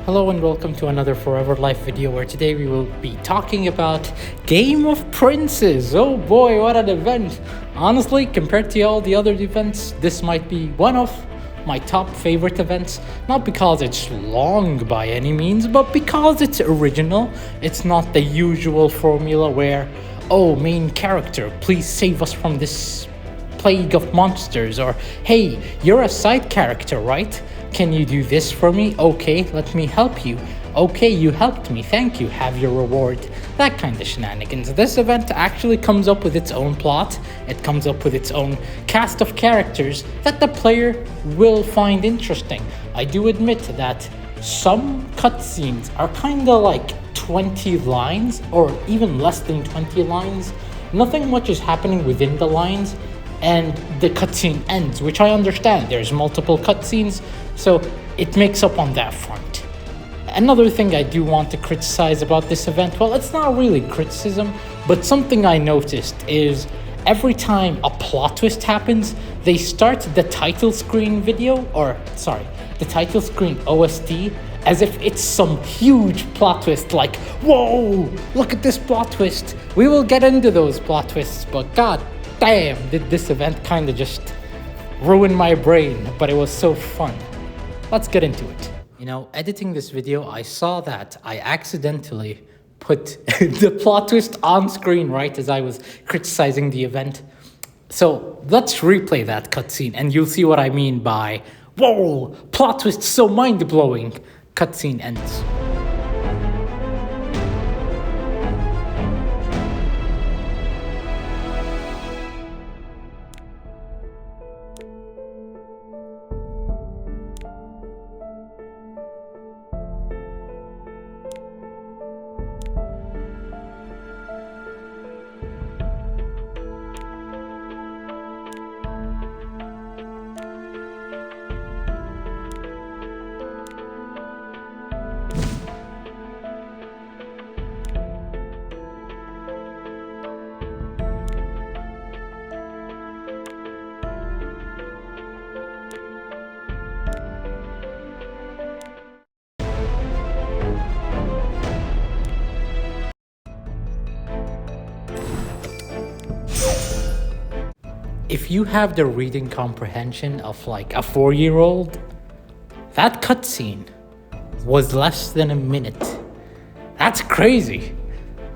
Hello and welcome to another Forever Life video where today we will be talking about Game of Princes. Oh boy, what an event! Honestly, compared to all the other events, this might be one of my top favorite events. Not because it's long by any means, but because it's original. It's not the usual formula where, oh, main character, please save us from this plague of monsters, or hey, you're a side character, right? Can you do this for me? Okay, let me help you. Okay, you helped me, thank you, have your reward. That kind of shenanigans. This event actually comes up with its own plot. It comes up with its own cast of characters that the player will find interesting. I do admit that some cutscenes are kinda like 20 lines, or even less than 20 lines. Nothing much is happening within the lines, and the cutscene ends, which I understand. There's multiple cutscenes, so it makes up on that front. Another thing I do want to criticize about this event, well, it's not really criticism, but something I noticed is every time a plot twist happens, they start the title screen video, the title screen OST, as if it's some huge plot twist, like, whoa, look at this plot twist. We will get into those plot twists, but god damn, did this event kind of just ruin my brain, but it was so fun. Let's get into it. You know, editing this video, I saw that I accidentally put the plot twist on screen right as I was criticizing the event. So let's replay that cutscene and you'll see what I mean by, whoa, plot twist so mind-blowing, cutscene ends. If you have the reading comprehension of like a 4-year-old, that cutscene was less than a minute. That's crazy.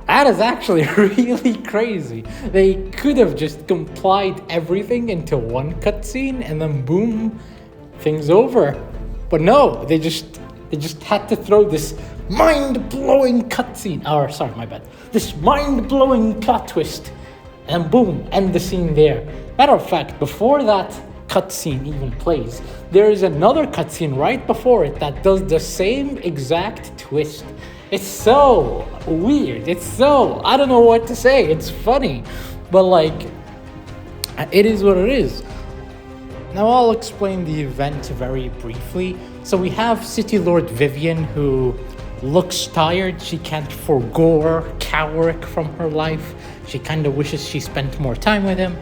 That is actually really crazy. They could have just complied everything into one cutscene and then boom, things over. But no, they just had to throw this mind-blowing cutscene. This mind-blowing plot twist. And boom, end the scene there. Matter of fact, before that cutscene even plays, there is another cutscene right before it that does the same exact twist. It's so weird. I don't know what to say. It's funny, but like, it is what it is. Now I'll explain the event very briefly. So we have City Lord Vivienne, who looks tired. She can't forgo Cowric from her life. She kind of wishes she spent more time with him.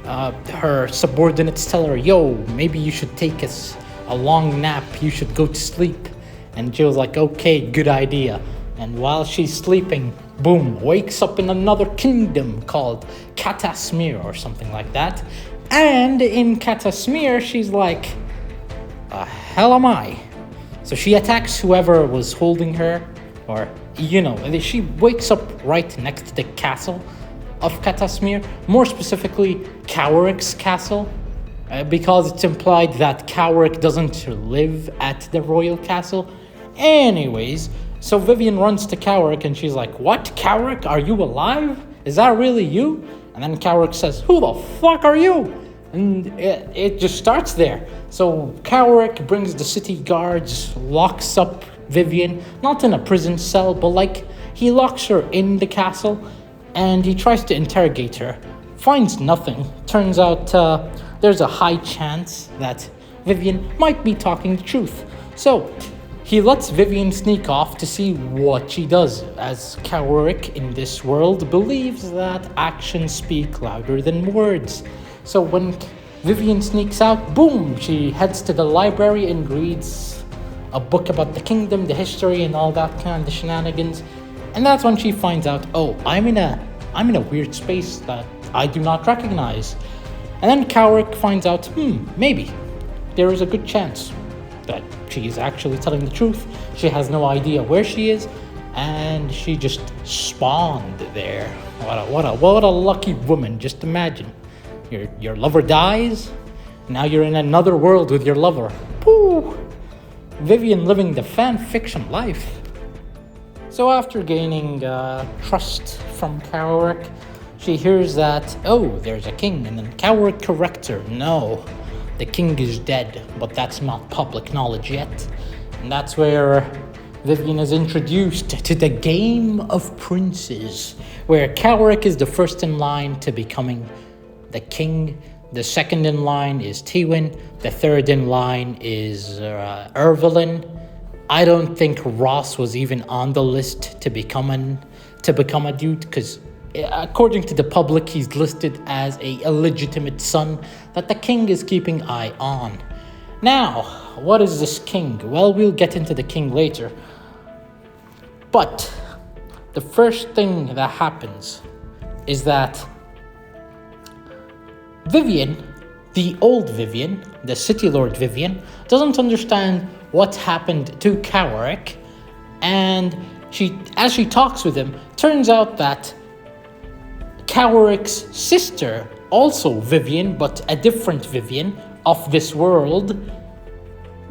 Her subordinates tell her, yo, maybe you should take a long nap. You should go to sleep. And Jill's like, okay, good idea. And while she's sleeping, boom, wakes up in another kingdom called Catasmere or something like that. And in Catasmere, she's like, the hell am I? So she attacks whoever was holding her, or, you know, she wakes up right next to the castle of Catasmere, more specifically Cowaric's castle, because it's implied that Cowric doesn't live at the royal castle. Anyways, so Vivienne runs to Cowric and she's like, what, Cowric, are you alive? Is that really you? And then Cowric says, who the fuck are you? And it just starts there. So Cowric brings the city guards, locks up Vivienne, not in a prison cell, but like he locks her in the castle, and he tries to interrogate her. Finds nothing. Turns out there's a high chance that Vivienne might be talking the truth. So he lets Vivienne sneak off to see what she does, as Cowric in this world believes that actions speak louder than words. So when Vivienne sneaks out, boom, she heads to the library and reads a book about the kingdom, the history, and all that kind of shenanigans. And that's when she finds out, oh, I'm in a weird space that I do not recognize. And then Cowric finds out, maybe there is a good chance that she is actually telling the truth. She has no idea where she is, and she just spawned there. What a lucky woman! Just imagine, your lover dies, now you're in another world with your lover. Pooh! Vivian living the fan fiction life. So after gaining trust from Cowric, she hears that, oh, there's a king, and then Cowric corrects her. No, the king is dead, but that's not public knowledge yet. And that's where Vivian is introduced to the game of princes, where Cowric is the first in line to becoming the king. The second in line is Tywin. The third in line is Ervelyn. I don't think Ross was even on the list to become a dude, because according to the public, he's listed as a illegitimate son that the king is keeping eye on. Now, what is this king? Well, we'll get into the king later. But the first thing that happens is that Vivian, the old Vivian, the City Lord Vivian, doesn't understand what happened to Cowric, and as she talks with him, turns out that Cowaric's sister, also Vivian, but a different Vivian of this world,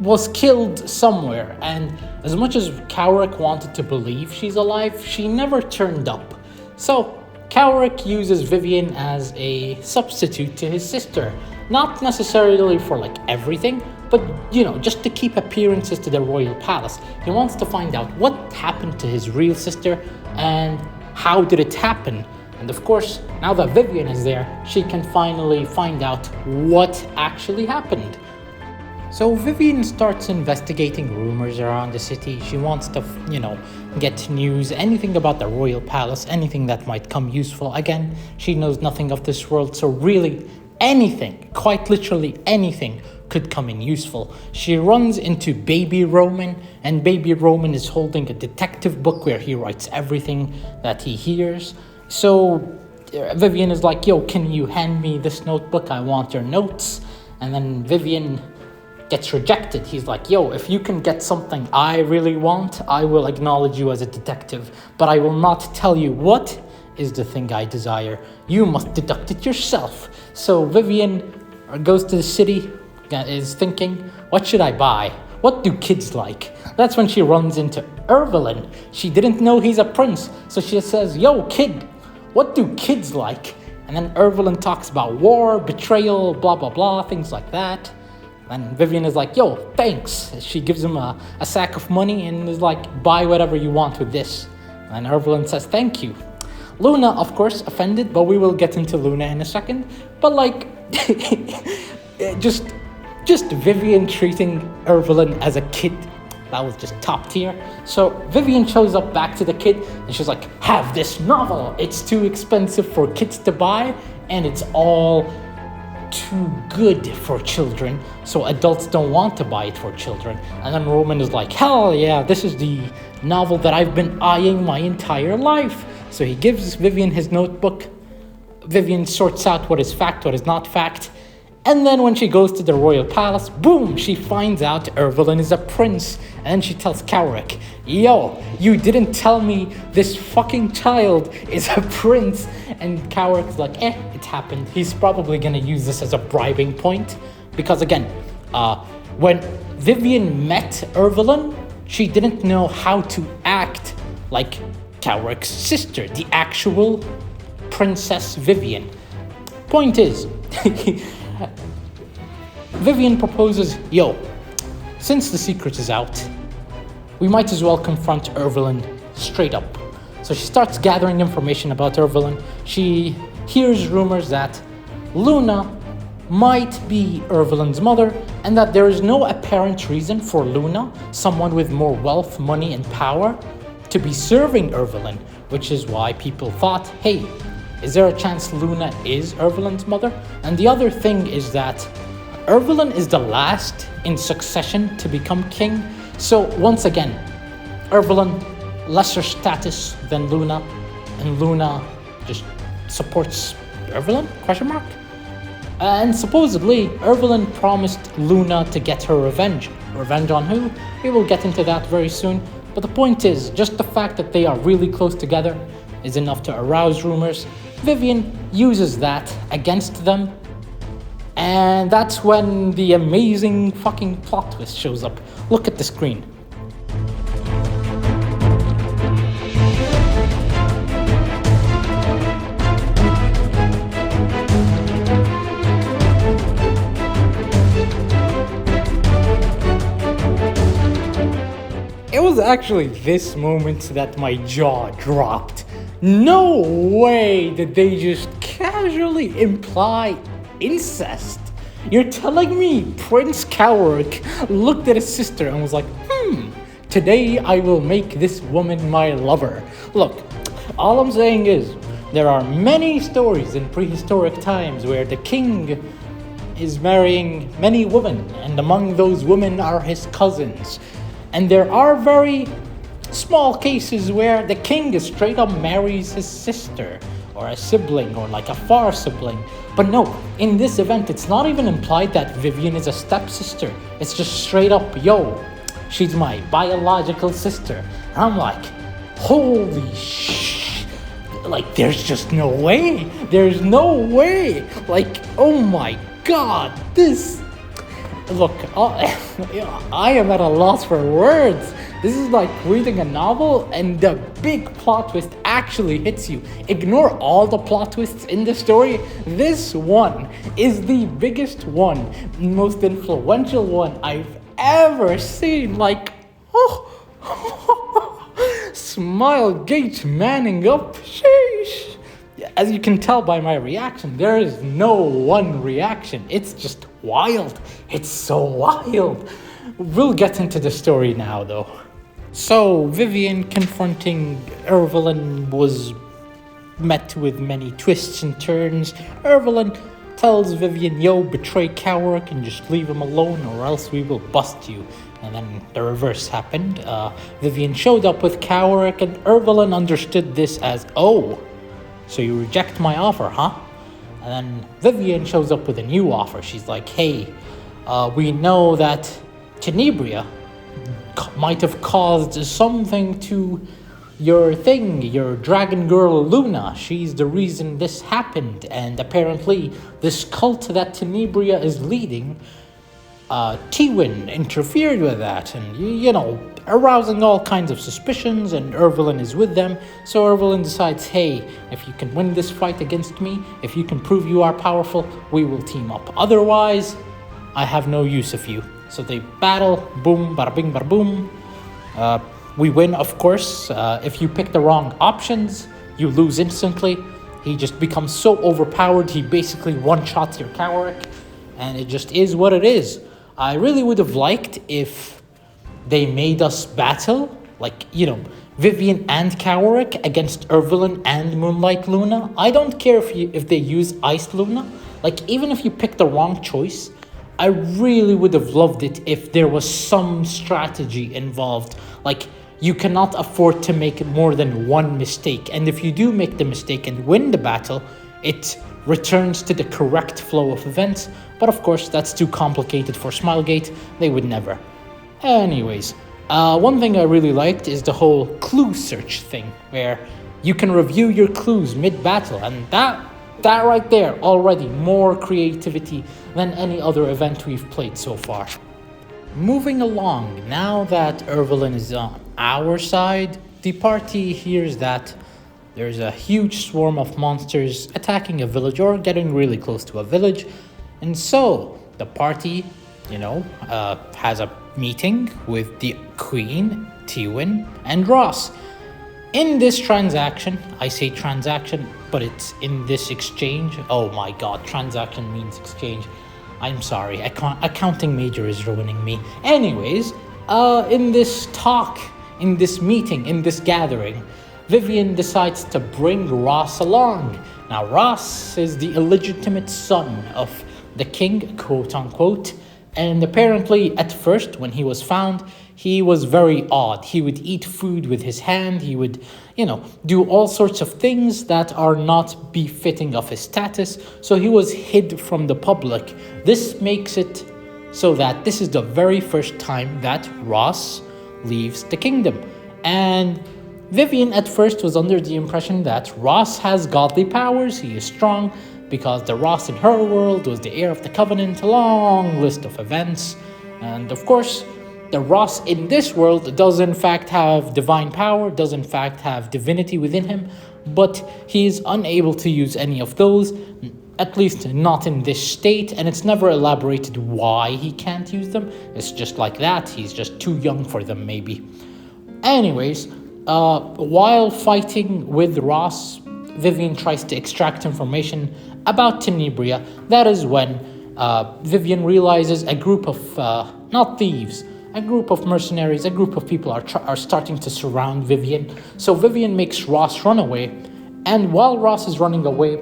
was killed somewhere. And as much as Cowric wanted to believe she's alive, she never turned up. So Cowric uses Vivian as a substitute to his sister. Not necessarily for like everything, but just to keep appearances to the royal palace. He wants to find out what happened to his real sister and how did it happen. And of course, now that Vivian is there, she can finally find out what actually happened. So Vivian starts investigating rumors around the city. She wants to, get news, anything about the royal palace, anything that might come useful. Again, she knows nothing of this world, so really anything, quite literally anything, could come in useful. She runs into Baby Roman, and Baby Roman is holding a detective book where he writes everything that he hears. So Vivian is like, yo, can you hand me this notebook? I want your notes. And then Vivian gets rejected. He's like, yo, if you can get something I really want, I will acknowledge you as a detective, but I will not tell you what is the thing I desire. You must deduct it yourself. So Vivian goes to the city, is thinking, what should I buy? What do kids like? That's when she runs into Ervelyn. She didn't know he's a prince, so she says, yo, kid, what do kids like? And then Ervelyn talks about war, betrayal, blah, blah, blah, things like that. And Vivian is like, yo, thanks. She gives him a sack of money and is like, buy whatever you want with this. And Ervelyn says, thank you. Luna, of course, offended, but we will get into Luna in a second. But like, just Vivian treating Ervelyn as a kid, that was just top tier. So Vivian shows up back to the kid and she's like, have this novel. It's too expensive for kids to buy and it's all too good for children, so adults don't want to buy it for children. And then Roman is like, hell yeah, this is the novel that I've been eyeing my entire life. So he gives Vivian his notebook. Vivian sorts out what is fact, what is not fact. And then when she goes to the royal palace, boom, she finds out Ervelyn is a prince. And then she tells Cowric, yo, you didn't tell me this fucking child is a prince. And Cowaric's like, it happened. He's probably gonna use this as a bribing point. Because again, when Vivian met Ervelyn, she didn't know how to act like Cowaric's sister, the actual Princess Vivian. Point is, Vivian proposes, yo, since the secret is out, we might as well confront Ervelyn straight up. So she starts gathering information about Ervelyn. She hears rumors that Luna might be Ervelyn's mother, and that there is no apparent reason for Luna, someone with more wealth, money, and power, to be serving Ervelyn, which is why people thought, hey, is there a chance Luna is Ervelyn's mother? And the other thing is that Ervelyn is the last in succession to become king, So once again, Evelyn, lesser status than Luna, and Luna just supports Evelyn? Question mark? And supposedly, Evelyn promised Luna to get her revenge. Revenge on who? We will get into that very soon. But the point is, just the fact that they are really close together is enough to arouse rumors. Vivian uses that against them. And that's when the amazing fucking plot twist shows up. Look at the screen. It was actually this moment that my jaw dropped. No way did they just casually imply incest. You're telling me Prince Cowrick looked at his sister and was like, today I will make this woman my lover. Look, all I'm saying is, there are many stories in prehistoric times where the king is marrying many women, and among those women are his cousins. And there are very small cases where the king straight up marries his sister, or a sibling, or like a far sibling. But no, in this event, it's not even implied that Vivian is a stepsister. It's just straight up, yo, she's my biological sister. And I'm like, holy shit. Like, there's just no way. There's no way. Like, oh my god, this... Look, I am at a loss for words. This is like reading a novel and the big plot twist actually hits you. Ignore all the plot twists in the story. This one is the biggest one, most influential one I've ever seen. Like, Smilegate manning up. Sheesh. As you can tell by my reaction, there is no one reaction. It's just wild. It's so wild. We'll get into the story now, though. So, Vivian confronting Evelyn was met with many twists and turns. Evelyn tells Vivian, yo, betray Cowrick and just leave him alone or else we will bust you. And then the reverse happened. Vivian showed up with Cowrick and Evelyn understood this as, oh, so you reject my offer, huh? And then Vivian shows up with a new offer. She's like, hey, we know that Tenebria might have caused something to your thing, your dragon girl Luna. She's the reason this happened. And apparently this cult that Tenebria is leading, Tywin interfered with that. And, you know, arousing all kinds of suspicions, and Evelyn is with them. So Evelyn decides, hey, if you can win this fight against me, if you can prove you are powerful, we will team up. Otherwise, I have no use of you. So they battle, boom, bada bing, bada boom. We win, of course. If you pick the wrong options, you lose instantly. He just becomes so overpowered, he basically one-shots your Cowrick, and it just is what it is. I really would have liked if they made us battle, like, you know, Vivian and Cowrick against Evelyn and Moonlight Luna. I don't care if they use Ice Luna. Like, even if you pick the wrong choice, I really would have loved it if there was some strategy involved. Like, you cannot afford to make more than one mistake. And if you do make the mistake and win the battle, it returns to the correct flow of events. But of course, that's too complicated for Smilegate. They would never. Anyways, one thing I really liked is the whole clue search thing, where you can review your clues mid-battle, and that right there, already more creativity than any other event we've played so far. Moving along, now that Evelyn is on our side, the party hears that there's a huge swarm of monsters attacking a village or getting really close to a village, and so the party, you know, has a meeting with the Queen, Tywin, and Ross. In this transaction, I say transaction, but it's in this exchange. Oh my god, transaction means exchange. I'm sorry, accounting major is ruining me. Anyways, in this talk, in this meeting, in this gathering, Vivian decides to bring Ross along. Now, Ross is the illegitimate son of the king, quote unquote, and apparently at first when he was found, he was very odd. He would eat food with his hand. He would, do all sorts of things that are not befitting of his status. So he was hid from the public. This makes it so that this is the very first time that Ross leaves the kingdom. And Vivian at first was under the impression that Ross has godly powers. He is strong because the Ross in her world was the heir of the Covenant. A long list of events. And of course, the Ross in this world does in fact have divine power, does in fact have divinity within him, but he is unable to use any of those, at least not in this state, and it's never elaborated why he can't use them. It's just like that, he's just too young for them maybe. Anyways, while fighting with Ross, Vivian tries to extract information about Tenebria. That is when Vivian realizes a group of, not thieves, a group of mercenaries, a group of people are starting to surround Vivian. So Vivian makes Ross run away, and while Ross is running away,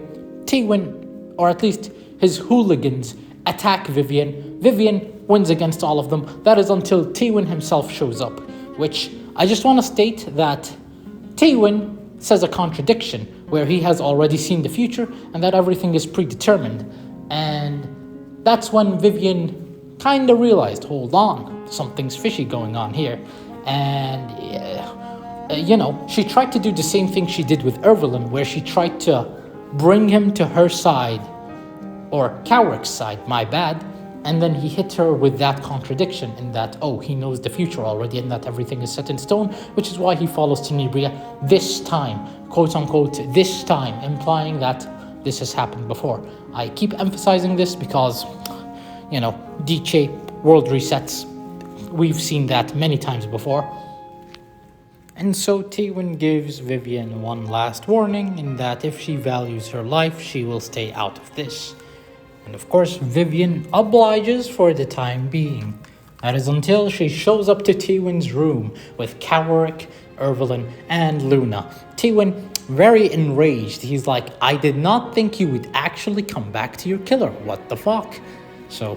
Tywin, or at least his hooligans, attack Vivian. Vivian wins against all of them. That is until Tywin himself shows up, which I just want to state that Tywin says a contradiction where he has already seen the future and that everything is predetermined. And that's when Vivian kind of realized, hold on, something's fishy going on here. And, she tried to do the same thing she did with Ervelyn, where she tried to bring him to her side, or Cowrick's side, my bad. And then he hit her with that contradiction in that, he knows the future already and that everything is set in stone, which is why he follows Tenebria this time, quote unquote, this time, implying that this has happened before. I keep emphasizing this because, D-shape, world resets, we've seen that many times before. And so Tywin gives Vivian one last warning in that if she values her life, she will stay out of this. And of course, Vivian obliges for the time being. That is until she shows up to Tywin's room with Cowrick, Ervelyn, and Luna. Tywin, very enraged, he's like, I did not think you would actually come back to your killer. What the fuck? So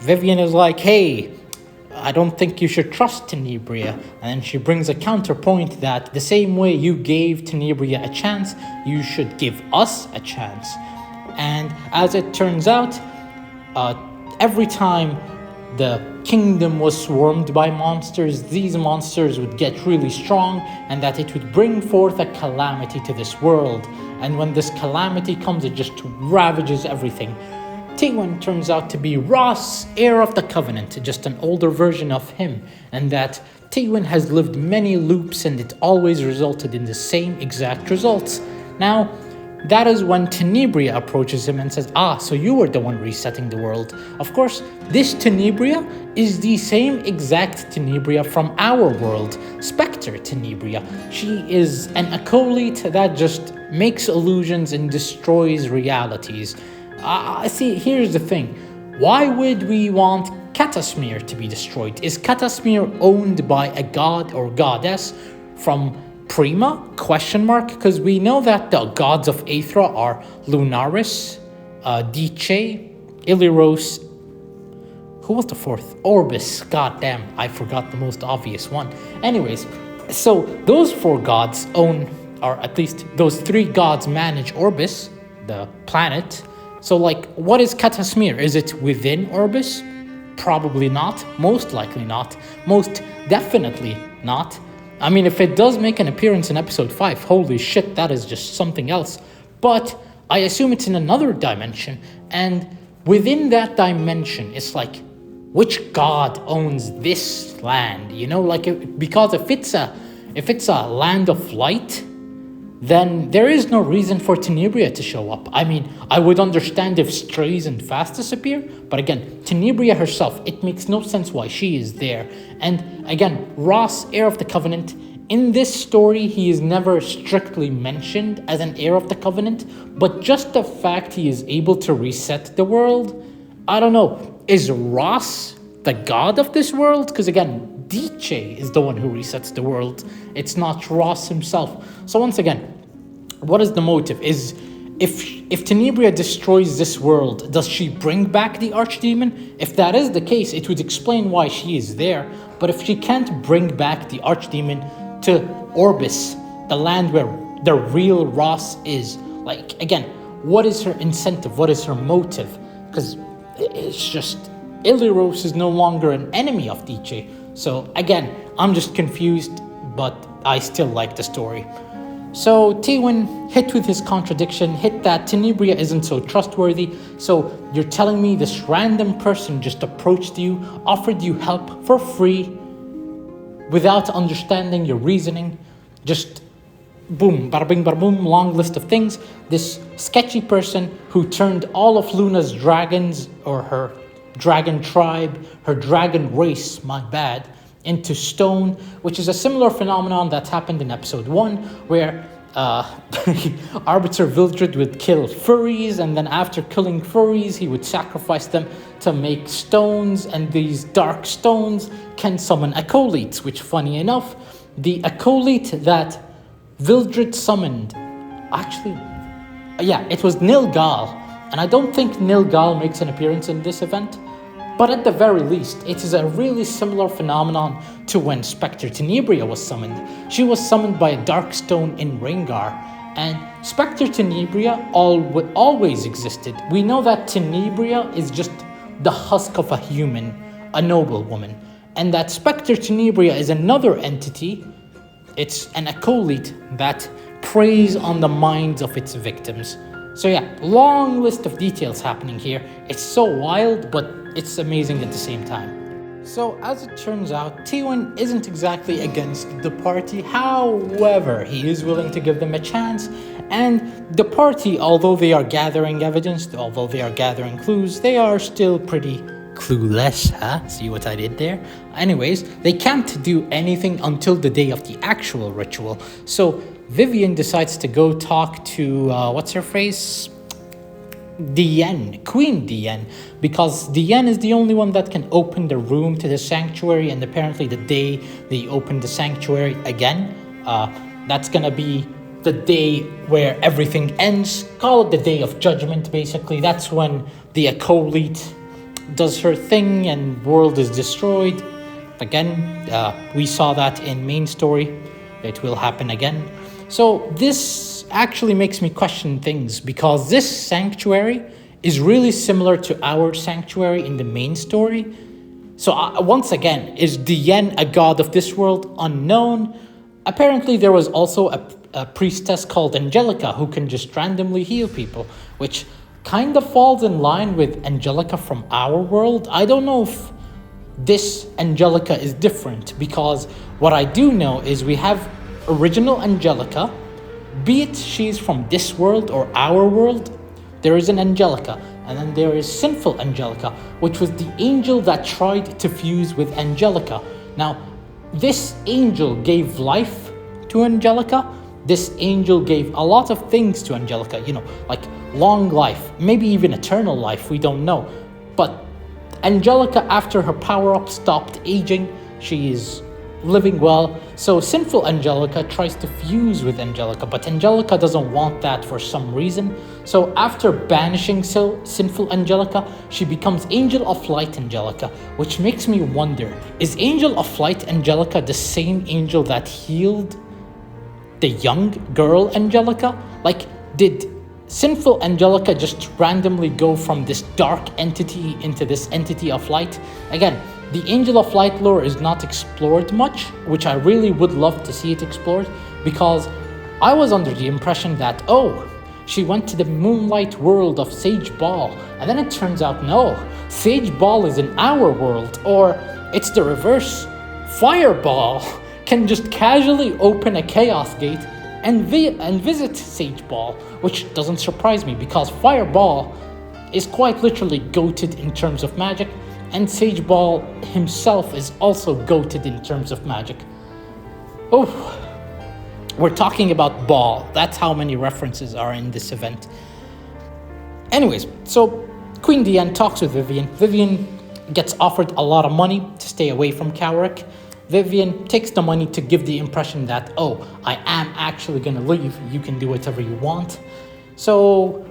Vivian is like, hey, I don't think you should trust Tenebria. And then she brings a counterpoint that the same way you gave Tenebria a chance, you should give us a chance. And as it turns out, every time the kingdom was swarmed by monsters, these monsters would get really strong, and that it would bring forth a calamity to this world. And when this calamity comes, it just ravages everything. Tywin turns out to be Ross, heir of the Covenant, just an older version of him, and that Tywin has lived many loops and it always resulted in the same exact results. Now, that is when Tenebria approaches him and says, so you were the one resetting the world. Of course, this Tenebria is the same exact Tenebria from our world, Spectre Tenebria. She is an acolyte that just makes illusions and destroys realities. See, here's the thing. Why would we want Catasmere to be destroyed? Is Catasmere owned by a god or goddess from Prima? Because we know that the gods of Aethra are Lunaris, Diche, Illyros. Who was the fourth? Orbis. Goddamn, I forgot the most obvious one. Anyways, so those four gods own, or at least those three gods manage Orbis, the planet. So what is Catasmere? Is it within Orbis? Probably not. Most likely not. Most definitely not. I mean, if it does make an appearance in episode 5, holy shit, that is just something else. But I assume it's in another dimension, and within that dimension, it's like, which god owns this land? Because if it's a land of light, then there is no reason for Tenebria to show up. I mean, I would understand if Strays and Fastus appear, but again, Tenebria herself, it makes no sense why she is there. And again, Ross, heir of the Covenant, in this story, he is never strictly mentioned as an heir of the Covenant, but just the fact he is able to reset the world, I don't know, is Ross the god of this world? Because again, Diche is the one who resets the world. It's not Ross himself. So once again, what is the motive? Is if Tenebria destroys this world, does she bring back the Archdemon? If that is the case, it would explain why she is there. But if she can't bring back the Archdemon to Orbis, the land where the real Ross is, like, again, what is her incentive? What is her motive? Because it's just, Illyros is no longer an enemy of DJ. So again, I'm just confused, but I still like the story. So Tywin, hit with his contradiction, hit that Tenebria isn't so trustworthy. So you're telling me this random person just approached you, offered you help for free, without understanding your reasoning, just boom, bada bing, bada boom, long list of things. This sketchy person who turned all of Luna's dragons, or her dragon tribe, her dragon race, my bad, into stone, which is a similar phenomenon that happened in episode 1, where Arbiter Vildred would kill furries, and then after killing furries, he would sacrifice them to make stones, and these dark stones can summon acolytes, which, funny enough, the acolyte that Vildred summoned, actually, it was Nilgal, and I don't think Nilgal makes an appearance in this event. But at the very least, it is a really similar phenomenon to when Spectre Tenebria was summoned. She was summoned by a dark stone in Rhaengar, and Spectre Tenebria always existed. We know that Tenebria is just the husk of a human, a noble woman, and that Spectre Tenebria is another entity. It's an acolyte that preys on the minds of its victims. So yeah, long list of details happening here. It's so wild, but it's amazing at the same time. So as it turns out, Tywin isn't exactly against the party. However, he is willing to give them a chance. And the party, although they are gathering evidence, although they are gathering clues, they are still pretty clueless, huh? See what I did there? Anyways, they can't do anything until the day of the actual ritual. So Vivian decides to go talk to, what's her face? Diane, Queen Diane, because Diane is the only one that can open the room to the sanctuary, and apparently the day they open the sanctuary again, that's gonna be the day where everything ends. Call it the day of judgment, basically. That's when the acolyte does her thing and world is destroyed. Again, we saw that in main story. It will happen again. So this actually makes me question things, because this sanctuary is really similar to our sanctuary in the main story. So once again, is Diane a god of this world? Unknown. Apparently there was also a priestess called Angelica who can just randomly heal people, which kind of falls in line with Angelica from our world. I don't know if this Angelica is different, because what I do know is we have original Angelica, be it she's from this world or our world, there is an Angelica, and then there is sinful Angelica, which was the angel that tried to fuse with Angelica. Now, this angel gave life to Angelica. This angel gave a lot of things to Angelica, like long life, maybe even eternal life, we don't know. But Angelica, after her power-up stopped aging, she is living well. So sinful Angelica tries to fuse with Angelica, but Angelica doesn't want that for some reason. So after banishing sinful Angelica, she becomes Angel of Light Angelica, which makes me wonder, is Angel of Light Angelica the same angel that healed the young girl Angelica? Like, did sinful Angelica just randomly go from this dark entity into this entity of light? Again, the Angel of Light lore is not explored much, which I really would love to see it explored, because I was under the impression that, she went to the moonlight world of Sage Ball, and then it turns out, no, Sage Ball is in our world, or it's the reverse. Fireball can just casually open a Chaos Gate and visit Sage Ball, which doesn't surprise me, because Fireball is quite literally goated in terms of magic, and Sage Ball himself is also goated in terms of magic. We're talking about Ball. That's how many references are in this event. Anyways, so Queen Diane talks with Vivian. Vivian gets offered a lot of money to stay away from Cowrick. Vivian takes the money to give the impression that, I am actually gonna leave. You can do whatever you want. So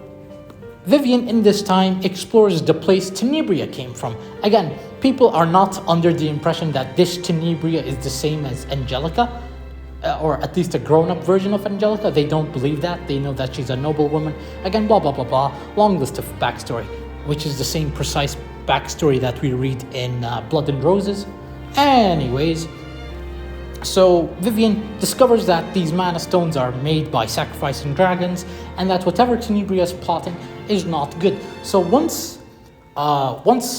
Vivian in this time explores the place Tenebria came from. Again, people are not under the impression that this Tenebria is the same as Angelica, or at least a grown-up version of Angelica. They don't believe that. They know that she's a noblewoman. Again, blah, blah, blah, blah. Long list of backstory, which is the same precise backstory that we read in Blood and Roses. Anyways, so Vivian discovers that these mana stones are made by sacrificing dragons, and that whatever Tenebria is plotting is not good. So once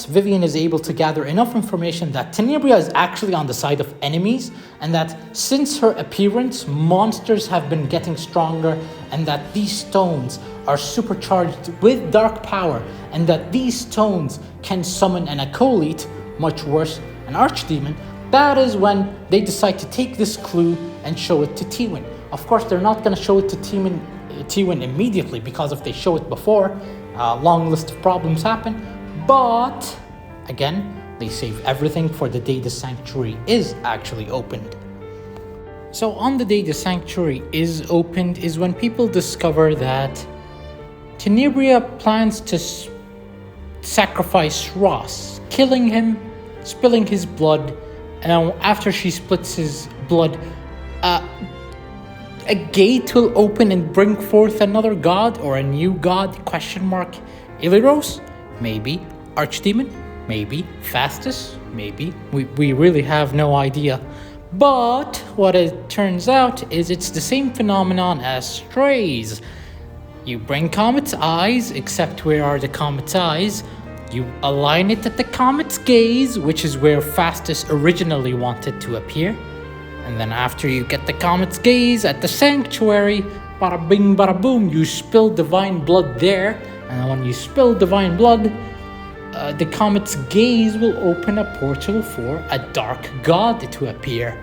Vivian is able to gather enough information that Tenebria is actually on the side of enemies, and that since her appearance, monsters have been getting stronger, and that these stones are supercharged with dark power, and that these stones can summon an acolyte, much worse, an archdemon, that is when they decide to take this clue and show it to Tywin. Of course, they're not going to show it to Tywin immediately, because if they show it before, a long list of problems happen. But again, they save everything for the day the sanctuary is actually opened. So on the day the sanctuary is opened is when people discover that Tenebria plans to sacrifice Ross, killing him, spilling his blood, and after she splits his blood, a gate will open and bring forth another god, or a new god, ? Illyros? Maybe. Archdemon? Maybe. Fastus? Maybe. We really have no idea. But what it turns out is it's the same phenomenon as strays. You bring Comet's eyes, except where are the Comet's eyes? You align it at the Comet's gaze, which is where Fastus originally wanted to appear. And then after you get the Comet's gaze at the sanctuary, bada bing bada boom, you spill divine blood there. And when you spill divine blood, the Comet's gaze will open a portal for a dark god to appear.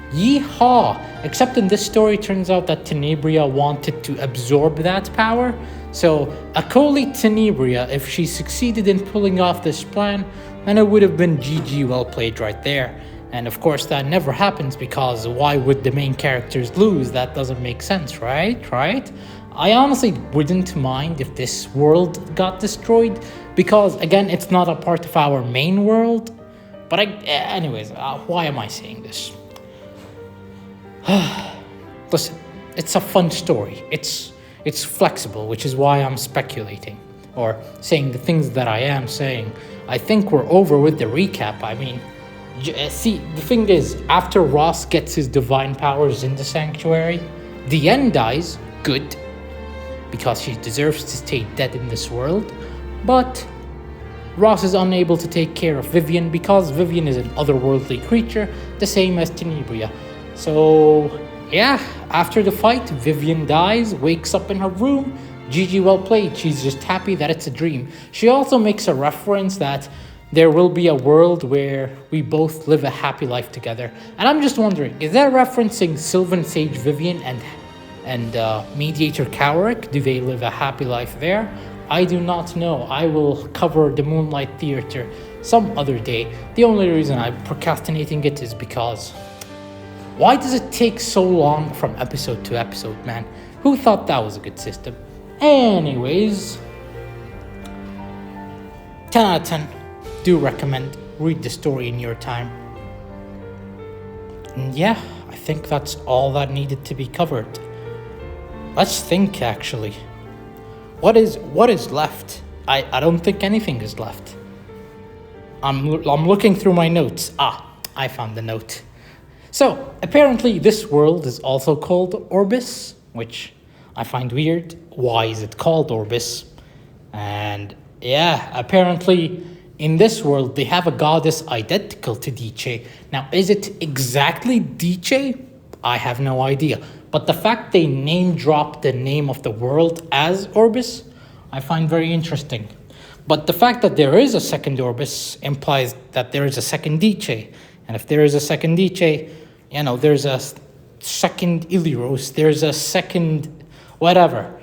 Yeehaw! Except in this story, it turns out that Tenebria wanted to absorb that power. So, acolyte Tenebria, if she succeeded in pulling off this plan, then it would have been GG well played right there. And of course that never happens, because why would the main characters lose? That doesn't make sense, right? I honestly wouldn't mind if this world got destroyed, because again, it's not a part of our main world. But anyways, why am I saying this? Listen, it's a fun story. It's flexible, which is why I'm speculating, or saying the things that I am saying. I think we're over with the recap. I mean, see, the thing is, after Ross gets his divine powers in the sanctuary, Diane dies, good, because she deserves to stay dead in this world. But Ross is unable to take care of Vivian, because Vivian is an otherworldly creature, the same as Tenebria. So, yeah, after the fight, Vivian dies, wakes up in her room. GG well played. She's just happy that it's a dream. She also makes a reference that there will be a world where we both live a happy life together. And I'm just wondering, is that referencing Sylvan Sage Vivian and Mediator Cowric? Do they live a happy life there? I do not know. I will cover the Moonlight Theater some other day. The only reason I'm procrastinating it is because why does it take so long from episode to episode, man? Who thought that was a good system? Anyways, 10 out of 10. Do recommend. Read the story in your time. And yeah, I think that's all that needed to be covered. Let's think, actually. What is left? I don't think anything is left. I'm looking through my notes. I found the note. So, apparently this world is also called Orbis, which I find weird. Why is it called Orbis? And yeah, apparently in this world they have a goddess identical to Dice. Now, is it exactly Dice? I have no idea. But the fact they name drop the name of the world as Orbis, I find very interesting. But the fact that there is a second Orbis implies that there is a second Dice. And if there is a second Dice, there's a second Illyros, there's a second whatever.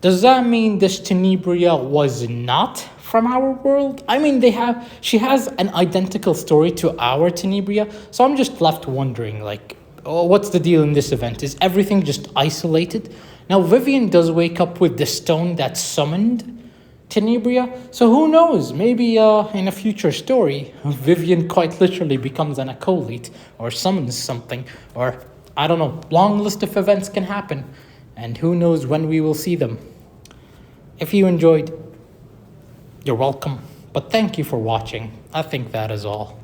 Does that mean this Tenebria was not from our world? I mean, she has an identical story to our Tenebria, so I'm just left wondering, what's the deal in this event? Is everything just isolated? Now, Vivian does wake up with the stone that summoned Tenebria, so who knows? Maybe in a future story, Vivian quite literally becomes an acolyte or summons something, or I don't know, long list of events can happen, and who knows when we will see them. If you enjoyed, you're welcome, but thank you for watching. I think that is all.